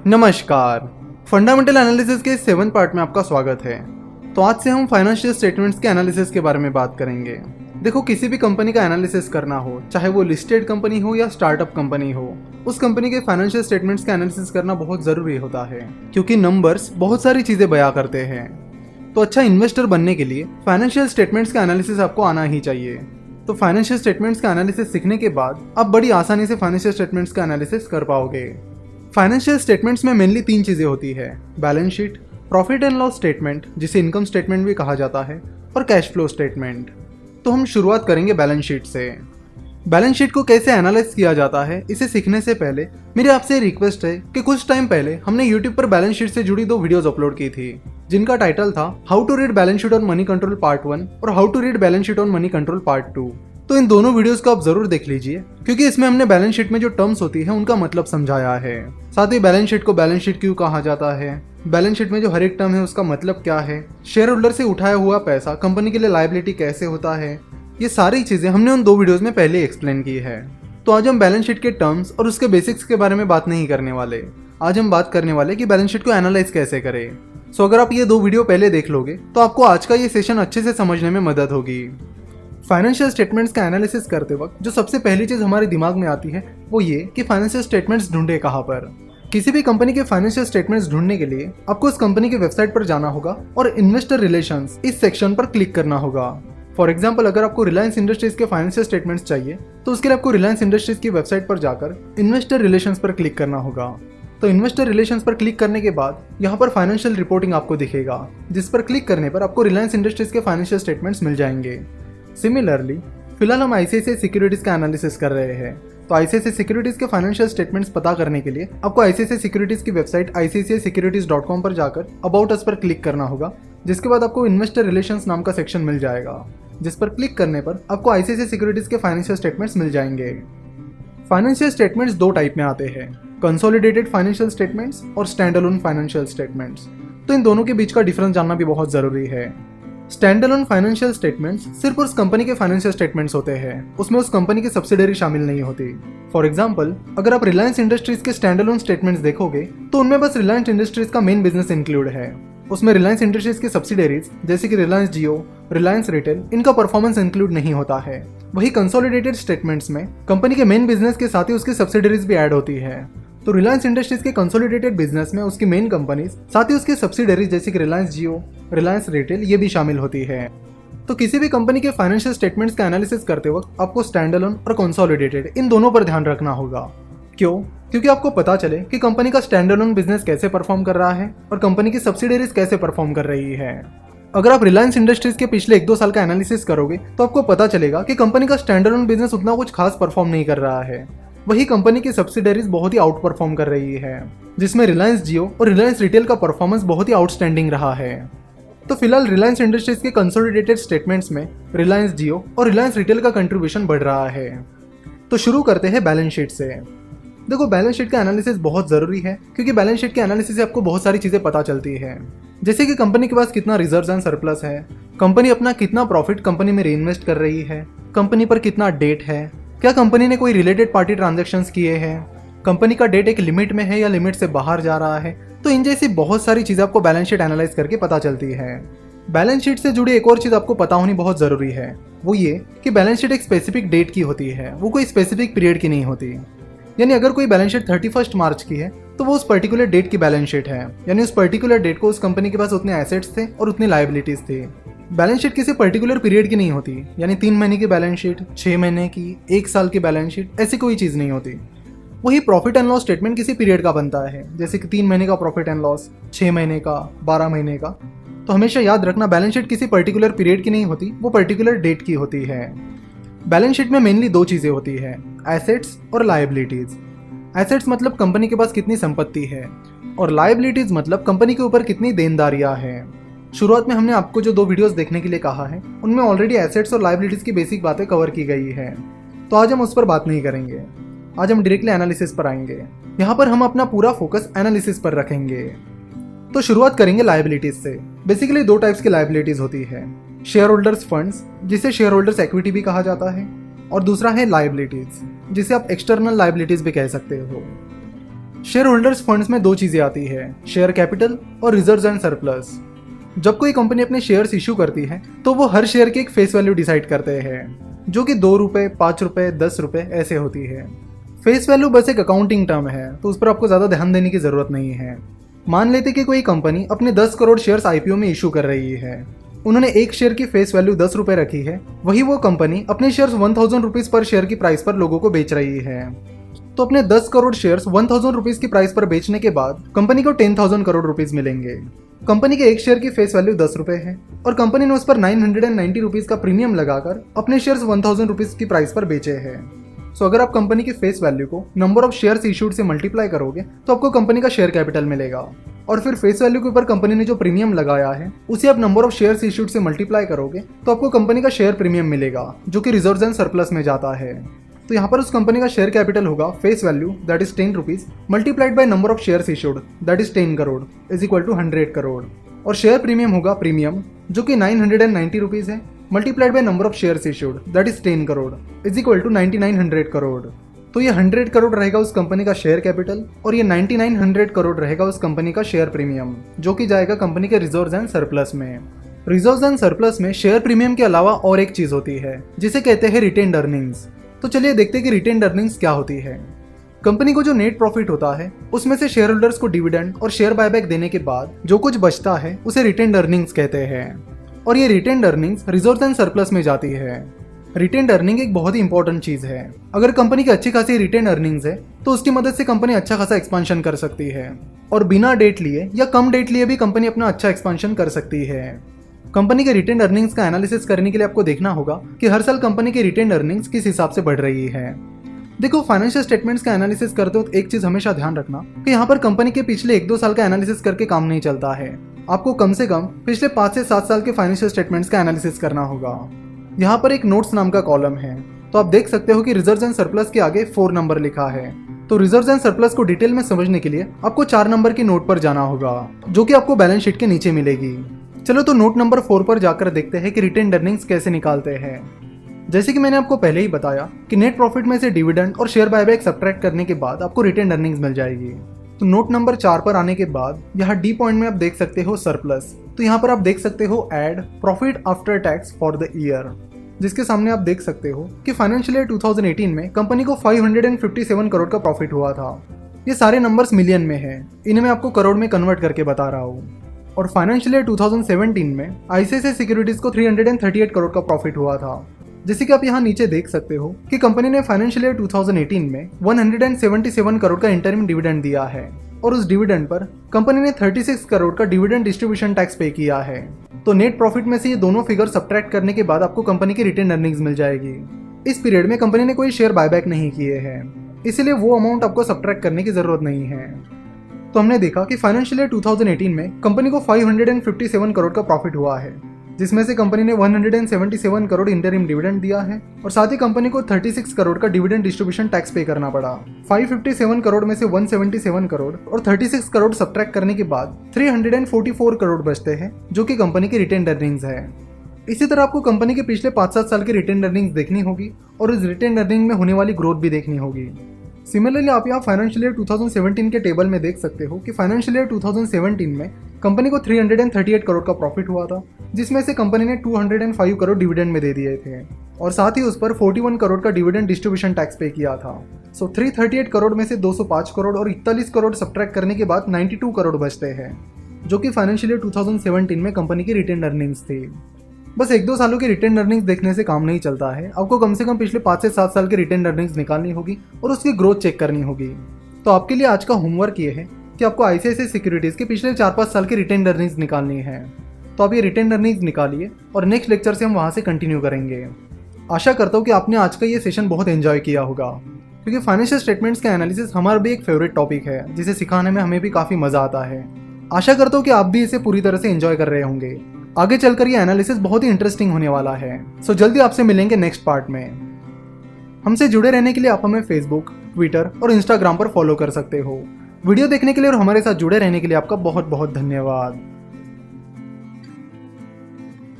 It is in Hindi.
नमस्कार। फंडामेंटल एनालिसिस के 7 पार्ट में आपका स्वागत है। तो आज से हम फाइनेंशियल स्टेटमेंट्स के एनालिसिस के बारे में बात करेंगे। देखो, किसी भी कंपनी का एनालिसिस करना हो, चाहे वो लिस्टेड कंपनी हो या स्टार्टअप कंपनी हो, उस कंपनी के फाइनेंशियल स्टेटमेंट्स का एनालिसिस करना बहुत जरूरी होता है, क्योंकि नंबर्स बहुत सारी चीजें बयां करते हैं। तो अच्छा इन्वेस्टर बनने के लिए फाइनेंशियल स्टेटमेंट्स का एनालिसिस आपको आना ही चाहिए। तो फाइनेंशियल स्टेटमेंट्स का एनालिसिस सीखने के बाद आप बड़ी आसानी से फाइनेंशियल स्टेटमेंट्स का एनालिसिस कर पाओगे। फाइनेंशियल स्टेटमेंट्स में मेनली 3 चीजें होती है: balance sheet, profit and loss statement जिसे इनकम स्टेटमेंट भी कहा जाता है, और कैश फ्लो स्टेटमेंट। तो हम शुरुआत करेंगे बैलेंस शीट से। बैलेंस शीट को कैसे एनालाइज किया जाता है, इसे सीखने से पहले मेरी आपसे रिक्वेस्ट है कि कुछ टाइम पहले हमने यूट्यूब पर बैलेंस शीट से जुड़ी 2 वीडियोस अपलोड की थी, जिनका टाइटल था how to read balance sheet on money control part 1 और how to read balance sheet on money control part 2। तो इन दोनों वीडियोस को आप जरूर देख लीजिए, क्योंकि इसमें हमने बैलेंस शीट में जो टर्म्स होती है उनका मतलब समझाया है। साथ ही बैलेंस शीट को बैलेंस शीट क्यों कहा जाता है, बैलेंस शीट में जो हर एक टर्म है उसका मतलब क्या है, शेयर होल्डर से उठाया हुआ पैसा कंपनी के लिए लायबिलिटी कैसे होता है, ये सारी चीजें हमने उन 2 वीडियोस में पहले एक्सप्लेन की है। तो आज हम बैलेंस शीट के टर्म्स और उसके बेसिक्स के बारे में बात नहीं करने वाले। आज हम बात करने वाले कि बैलेंस शीट को एनालाइज कैसे करें। सो अगर आप ये 2 वीडियो पहले देख लोगे तो आपको आज का ये सेशन अच्छे से समझने में मदद होगी। फाइनेंशियल स्टेटमेंट्स का एनालिसिस करते वक्त जो सबसे पहली चीज हमारे दिमाग में आती है वो ये कि फाइनेंशियल स्टेटमेंट्स ढूंढे कहाँ पर। किसी भी कंपनी के फाइनेंशियल स्टेटमेंट्स ढूंढने के लिए आपको उस कंपनी की वेबसाइट पर जाना होगा और इन्वेस्टर रिलेशंस इस सेक्शन पर क्लिक करना होगा। फॉर एग्जाम्पल, अगर आपको रिलायंस इंडस्ट्रीज के फाइनेंशियल स्टेटमेंट्स चाहिए तो उसके लिए आपको रिलायंस इंडस्ट्रीज की वेबसाइट पर जाकर इन्वेस्टर रिलेशंस पर क्लिक करना होगा। तो इन्वेस्टर रिलेशंस पर क्लिक करने के बाद यहाँ पर फाइनेंशियल रिपोर्टिंग आपको दिखेगा, जिस पर क्लिक करने पर आपको रिलायंस इंडस्ट्रीज के फाइनेंशियल स्टेटमेंट्स मिल जाएंगे। सिमिलरली, फिलहाल हम आईसीआईसीआई सिक्योरिटीज का एनालिसिस कर रहे हैं। तो आईसीआईसीआई सिक्योरिटीज के फाइनेंशियल स्टेटमेंट्स पता करने के लिए आपको आईसीआईसीआई सिक्योरिटीज की वेबसाइट icicisecurities.com पर जाकर अबाउट अस पर क्लिक करना होगा, जिसके बाद आपको इन्वेस्टर रिलेशंस नाम का सेक्शन मिल जाएगा, जिस पर क्लिक करने पर आपको आईसीआईसीआई सिक्योरिटीज के फाइनेंशियल स्टेटमेंट्स मिल जाएंगे। फाइनेंशियल स्टेटमेंट्स 2 टाइप में आते हैं: कंसोलिडेटेड फाइनेंशियल स्टेटमेंट्स और स्टैंड अलोन फाइनेंशियल स्टेटमेंट्स। तो इन दोनों के बीच का डिफरेंस जानना भी बहुत जरूरी है। स्टैंड अलोन फाइनेंशियल स्टेटमेंट्स सिर्फ उस कंपनी के फाइनेंशियल स्टेटमेंट्स होते हैं, उसमें उस कंपनी की सब्सिडरी शामिल नहीं होती। फॉर एग्जांपल, अगर आप रिलायंस इंडस्ट्रीज के स्टैंड अलोन स्टेटमेंट्स देखोगे तो उनमें बस रिलायंस इंडस्ट्रीज का मेन बिजनेस इंक्लूड है। उसमें रिलायंस इंडस्ट्रीज की सब्सिडरीज जैसे कि रिलायंस जियो, रिलायंस रिटेल, इनका परफॉर्मेंस इंक्लूड नहीं होता है। वही कंसोलिडेटेड स्टेटमेंट्स में कंपनी के मेन बिजनेस के साथ ही उसकी सब्सिडरीज भी ऐड होती है। तो रिलायंस इंडस्ट्रीज के कंसोलिडेटेड बिजनेस में उसकी मेन कंपनीज साथ ही उसकी सब्सिडरीज जैसे कि रिलायंस जियो, रिलायंस रिटेल, ये भी शामिल होती है। तो किसी भी कंपनी के फाइनेंशियल स्टेटमेंट्स का एनालिसिस करते वक्त आपको स्टैंड अलोन और कंसोलिडेटेड इन दोनों पर ध्यान रखना होगा। क्यों? क्योंकि आपको पता चले कि कंपनी का स्टैंड अलोन बिजनेस कैसे परफॉर्म कर रहा है और कंपनी की सब्सिडरीज कैसे परफॉर्म कर रही है। अगर आप रिलायंस इंडस्ट्रीज के पिछले 1-2 साल का एनालिसिस करोगे तो आपको पता चलेगा कि कंपनी का स्टैंड अलोन बिजनेस उतना कुछ खास परफॉर्म नहीं कर रहा है। वही कंपनी की सब्सिडरीज बहुत ही आउट परफॉर्म कर रही है, जिसमें रिलायंस जियो और रिलायंस रिटेल का परफॉर्मेंस बहुत ही आउटस्टैंडिंग रहा है। तो फिलहाल रिलायंस इंडस्ट्रीज के कंसोलिडेटेड स्टेटमेंट्स में रिलायंस जियो और रिलायंस रिटेल का कंट्रीब्यूशन बढ़ रहा है। तो शुरू करते हैं बैलेंस शीट से। देखो, बैलेंस शीट का एनालिसिस बहुत जरूरी है, क्योंकि बैलेंस शीट के एनालिसिस से आपको बहुत सारी चीजें पता चलती है, जैसे कि कंपनी के पास कितना रिजर्व्स एंड सरप्लस है, कंपनी अपना कितना प्रॉफिट कंपनी में रीइन्वेस्ट कर रही है, कंपनी पर कितना डेट है, क्या कंपनी ने कोई रिलेटेड पार्टी ट्रांजैक्शंस किए हैं, कंपनी का डेट एक लिमिट में है या लिमिट से बाहर जा रहा है। तो इन जैसी बहुत सारी चीजें आपको बैलेंस शीट एनालाइज करके पता चलती है। बैलेंस शीट से जुड़ी एक और चीज आपको पता होनी बहुत जरूरी है, वो ये कि बैलेंस शीट एक स्पेसिफिक डेट की होती है, वो कोई स्पेसिफिक पीरियड की नहीं होती। यानी अगर कोई बैलेंस शीट 31 मार्च की है तो वो उस पर्टिकुलर डेट की बैलेंस शीट है, यानी उस पर्टिकुलर डेट को उस कंपनी के पास उतने एसेट्स थे और उतनी लायबिलिटीज थी। बैलेंस शीट किसी पर्टिकुलर पीरियड की नहीं होती, यानी 3 महीने की बैलेंस शीट, 6 महीने की, 1 साल की बैलेंस शीट, ऐसी कोई चीज नहीं होती। वही प्रॉफिट एंड लॉस स्टेटमेंट किसी पीरियड का बनता है, जैसे कि 3 महीने का प्रॉफिट एंड लॉस, 6 महीने का, 12 महीने का। तो हमेशा याद रखना, बैलेंस शीट किसी पर्टिकुलर पीरियड की नहीं होती, वो पर्टिकुलर डेट की होती है। बैलेंस शीट में मेनली 2 चीजें होती है, एसेट्स और लायबिलिटीज। एसेट्स मतलब कंपनी के पास कितनी संपत्ति है, और लायबिलिटीज मतलब कंपनी के ऊपर कितनी देनदारियां हैं। शुरुआत में हमने आपको जो 2 वीडियोस देखने के लिए कहा है उनमें ऑलरेडी एसेट्स और लायबिलिटीज की बेसिक बातें कवर की गई है, तो आज हम उस पर बात नहीं करेंगे। आज हम डायरेक्टली एनालिसिस पर आएंगे। यहाँ पर हम अपना पूरा फोकस एनालिसिस पर रखेंगे। तो शुरुआत करेंगे लायबिलिटीज से। बेसिकली 2 टाइप्स की लायबिलिटीज होती है, शेयर होल्डर्स फंड्स जिसे शेयर होल्डर्स इक्विटी भी कहा जाता है, और दूसरा है लायबिलिटीज जिसे आप एक्सटर्नल लायबिलिटीज भी कह सकते हो। शेयर होल्डर्स फंड्स में दो चीजें आती है, शेयर कैपिटल और रिजर्व्स एंड सरप्लस। जब कोई कंपनी अपने शेयर्स इशू करती है तो वो हर शेयर की एक फेस वैल्यू डिसाइड करते हैं, जो कि 2 रुपए, 5 रुपए, 10 रुपए ऐसे होती है। फेस वैल्यू बस एक अकाउंटिंग टर्म है, तो उस पर आपको ज़्यादा ध्यान देने की ज़रूरत नहीं है। मान लेते कि कोई कंपनी अपने 10 करोड़ शेयर्स आईपीओ में इशू कर रही है। उन्होंने एक शेयर की फेस वैल्यू 10 रुपए रखी है, वही वो कंपनी अपने शेयर्स 1000 रुपीज़ पर शेयर की प्राइस पर लोगों को बेच रही है। तो अपने 10 करोड़ शेयर्स 1000 रुपीज़ की प्राइस पर बेचने के बाद कंपनी को 10,000 करोड़ रुपीज़ मिलेंगे। कंपनी के एक शेयर की फेस वैल्यू 10 रुपए है और कंपनी ने उस पर 990 रुपीज़ का प्रीमियम लगाकर अपने शेयर्स 1000 रुपीज़ की प्राइस पर बेचे हैं। सो अगर आप कंपनी की फेस वैल्यू को नंबर ऑफ शेयर्स इशूड से मल्टीप्लाई करोगे तो आपको कंपनी का शेयर कैपिटल मिलेगा, और फिर फेस वैल्यू के ऊपर कंपनी ने जो प्रीमियम लगाया है उसे आप नंबर ऑफ शेयर्स इशूड से मल्टीप्लाई करोगे तो आपको कंपनी का शेयर प्रीमियम मिलेगा, जो कि रिजर्व्स एंड सरप्लस में जाता है। तो यहाँ पर उस कंपनी का शेयर कैपिटल होगा face value that is 10 rupees multiplied by number of shares issued that is 10 crore is equal to 100 crore, और शेयर प्रीमियम होगा प्रीमियम जो कि 990 रुपीज है multiplied by number of shares issued that is 10 crore is equal to 9900 crore. तो ये 100 करोड़ रहेगा उस कंपनी का शेयर कैपिटल और ये 9900 करोड़ रहेगा उस कंपनी का शेयर प्रीमियम, जो कि जाएगा कंपनी के रिजर्व्स एंड सरप्लस में। रिजर्व्स एंड सरप्लस में शेयर प्रीमियम के अलावा और एक चीज होती है जिसे कहते हैं रिटेन्ड अर्निंग्स। तो चलिए देखते हैं कि रिटेन्ड अर्निंग्स क्या होती है। कंपनी को जो नेट प्रॉफिट होता है उसमें से शेयर होल्डर्स को डिविडेंड और शेयर बायबैक देने के बाद जो कुछ बचता है उसे रिटेन्ड अर्निंग्स कहते हैं, और ये retained earnings reserves and surplus में जाती है। रिटेन्ड अर्निंग एक बहुत ही इंपॉर्टेंट चीज है। अगर कंपनी की अच्छी खासी रिटेन्ड अर्निंग्स है तो उसकी मदद से कंपनी अच्छा खासा एक्सपांशन कर सकती है, और बिना डेट लिए या कम डेट लिए भी कंपनी अपना अच्छा एक्सपांशन कर सकती है। कंपनी के रिटेन्ड अर्निंग्स का एनालिसिस करने के लिए आपको देखना होगा कि हर साल कंपनी की रिटेन्ड अर्निंग्स किस हिसाब से बढ़ रही है। देखो, फाइनेंशियल स्टेटमेंट्स का एनालिसिस करते वक्त एक चीज हमेशा ध्यान रखना कि यहाँ पर कंपनी के पिछले 1-2 साल का एनालिसिस करके काम नहीं चलता है। आपको कम से कम पिछले 5 से 7 साल के फाइनेंशियल स्टेटमेंट्स का एनालिसिस करना होगा। यहाँ पर एक नोट्स नाम का कॉलम है, तो आप देख सकते हो कि रिजर्व्स एंड सरप्लस के आगे 4 नंबर लिखा है। तो रिजर्व्स एंड सरप्लस को डिटेल में समझने के लिए आपको 4 नंबर की नोट पर जाना होगा, जो कि आपको बैलेंस शीट के नीचे मिलेगी। चलो तो नोट नंबर 4 पर जाकर देखते हैं कि रिटेन्ड अर्निंग्स कैसे निकालते हैं। जैसे कि मैंने आपको पहले ही बताया कि नेट प्रॉफिट में से डिविडेंड और शेयर बायबैक सब्ट्रैक्ट करने के बाद आपको रिटेन्ड अर्निंग्स मिल जाएगी। तो नोट नंबर 4 पर आने के बाद यहाँ डी पॉइंट में आप देख सकते हो सरप्लस। तो यहाँ पर आप देख सकते हो add profit after tax for the year, जिसके सामने आप देख सकते हो कि फाइनेंशियल ईयर 2018 में कंपनी को 557 करोड़ का प्रॉफिट हुआ था। ये सारे नंबर्स मिलियन में है, इन्हें मैं आपको करोड़ में कन्वर्ट करके बता रहा हूँ। और फाइनेंशियल ईयर 2017 में आईसीआईसीआई सिक्योरिटीज को 338 करोड़ का प्रॉफिट हुआ था। जैसे कि आप यहाँ नीचे देख सकते हो कि कंपनी ने फाइनेंशियल ईयर 2018 में 177 करोड़ का इंटरिम डिविडेंड दिया है, और उस डिविडेंड पर कंपनी ने 36 करोड़ का डिविडेंड डिस्ट्रीब्यूशन टैक्स पे किया है। तो नेट प्रॉफिट में से ये दोनों फिगर सब्ट्रैक्ट करने के बाद आपको कंपनी की रिटेन्ड अर्निंग्स मिल जाएगी। इस पीरियड में कंपनी ने कोई शेयर बायबैक नहीं किए हैं, इसलिए वो अमाउंट आपको सब्ट्रैक्ट करने की जरूरत नहीं है। तो हमने देखा कि फाइनेंशियल ईयर 2018 में कंपनी को 557 करोड़ का प्रॉफिट हुआ है, जिसमें से कंपनी ने 177 करोड़ इंटरिम डिविडेंड दिया है, और साथ ही कंपनी को 36 करोड़ का डिविडेंड डिस्ट्रीब्यूशन टैक्स पे करना पड़ा। 557 करोड़ में से 177 करोड़ और 36 करोड़ सब्ट्रैक्ट करने के बाद 344 करोड़ बचते हैं, जो कि कंपनी की रिटेन्ड अर्निंग्स है। इसी तरह आपको कंपनी के पिछले 5-7 साल की रिटेन्ड अर्निंग्स देखनी होगी और इस रिटेन्ड अर्निंग में होने वाली ग्रोथ भी देखनी होगी। सिमिलरली आप यहाँ फाइनेंशियल ईयर 2017 के टेबल में देख सकते हो कि फाइनेंशियल ईयर 2017 में कंपनी को 338 करोड़ का प्रॉफिट हुआ था, जिसमें से कंपनी ने 205 करोड़ डिविडेंड में दे दिए थे, और साथ ही उस पर 41 करोड़ का डिविडेंड डिस्ट्रीब्यूशन टैक्स पे किया था। सो 338 करोड़ में से 205 करोड़ और 41 करोड़ सब्ट्रैक्ट करने के बाद 92 करोड़ बचते हैं, जो कि फाइनेंशियल ईयर 2017 में कंपनी की रिटेन्ड अर्निंग्स थी। बस 1-2 सालों की रिटेन्ड अर्निंग्स देखने से काम नहीं चलता है, आपको कम से कम पिछले 5 से 7 साल की रिटेन्ड अर्निंग्स निकालनी होगी और उसकी ग्रोथ चेक करनी होगी। तो आपके लिए आज का होमवर्क ये है कि आपको आईसीआईसीआई सिक्योरिटीज के पिछले 4-5 साल की रिटेन्ड अर्निंग्स निकालनी है। तो आप ये रिटेन्ड अर्निंग्स निकालिए और नेक्स्ट लेक्चर से हम वहाँ से कंटिन्यू करेंगे। आशा करता हूँ कि आपने आज का ये सेशन बहुत एंजॉय किया होगा, क्योंकि फाइनेंशियल स्टेटमेंट्स का एनालिसिस हमारा भी एक फेवरेट टॉपिक है, जिसे सिखाने में हमें भी काफ़ी मज़ा आता है। आशा करता हूँ कि आप भी इसे पूरी तरह से एंजॉय कर रहे होंगे। आगे चलकर ये एनालिसिस बहुत ही इंटरेस्टिंग होने वाला है। सो जल्दी आपसे मिलेंगे नेक्स्ट पार्ट में। हमसे जुड़े रहने के लिए आप हमें फेसबुक, ट्विटर और इंस्टाग्राम पर फॉलो कर सकते हो। वीडियो देखने के लिए और हमारे साथ जुड़े रहने के लिए आपका बहुत बहुत धन्यवाद।